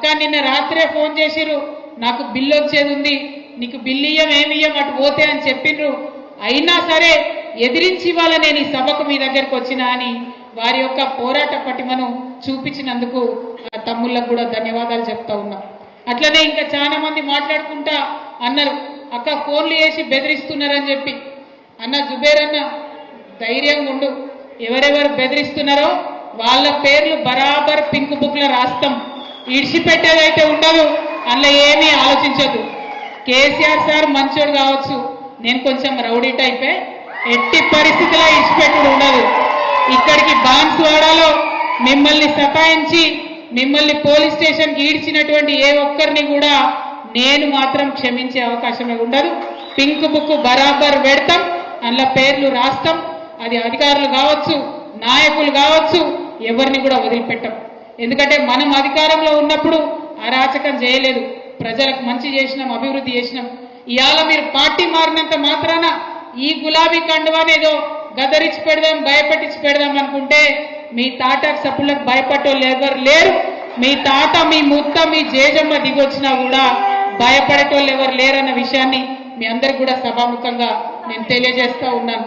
అక్క నిన్న రాత్రే ఫోన్ చేసిర్రు, నాకు బిల్లు వచ్చేది ఉంది, నీకు బిల్లు ఏమియ్యం అటు పోతే అని చెప్పిండ్రు. అయినా సరే ఎదిరించి ఇవాళ నేను ఈ సభకు మీ దగ్గరకు వచ్చినా అని వారి యొక్క పోరాట పటిమను చూపించినందుకు ఆ తమ్ముళ్ళకు కూడా ధన్యవాదాలు చెప్తా ఉన్నా. అట్లనే ఇంకా చాలా మంది మాట్లాడుకుంటా అన్నారు, అక్క ఫోన్లు చేసి బెదిరిస్తున్నారని చెప్పి. అన్న జుబేర్ అన్న ధైర్యంగా ఉండు, ఎవరెవరు బెదిరిస్తున్నారో వాళ్ళ పేర్లు బరాబర్ పింక్ బుక్లో రాస్తాం, ఇడిచిపెట్టేదైతే ఉండదు, అందులో ఏమీ ఆలోచించదు. కేసీఆర్ సార్ మంచోడు కావచ్చు, నేను కొంచెం రౌడీ టైపే, ఎట్టి పరిస్థితిలో ఇడిచిపెట్టుడు ఉండదు. ఇక్కడికి బాన్స్వాడలో మిమ్మల్ని సతాయించి మిమ్మల్ని పోలీస్ స్టేషన్కి ఈడ్చినటువంటి ఏ ఒక్కరిని కూడా నేను మాత్రం క్షమించే అవకాశమే ఉండదు. పింక్ బుక్ బరాబర్ పెడతాం, అందులో పేర్లు రాస్తాం. అది అధికారులు కావచ్చు, నాయకులు కావచ్చు, ఎవరిని కూడా వదిలిపెట్టాం. ఎందుకంటే మనం అధికారంలో ఉన్నప్పుడు అరాచకం చేయలేదు, ప్రజలకు మంచి చేసినాం, అభివృద్ధి చేసినాం. ఇవాళ మీరు పార్టీ మారినంత మాత్రాన ఈ గులాబీ కండువానేదో గదరించి పెడదాం, భయపెట్టించి పెడదాం అనుకుంటే మీ తాట సప్పులకు భయపడేవాళ్ళు ఎవరు లేరు. మీ తాత, మీ ముత్త, మీ జేజమ్మ దిగొచ్చినా కూడా భయపడేటోళ్ళు ఎవరు లేరన్న విషయాన్ని మీ అందరికి కూడా సభాముఖంగా నేను తెలియజేస్తా ఉన్నాను.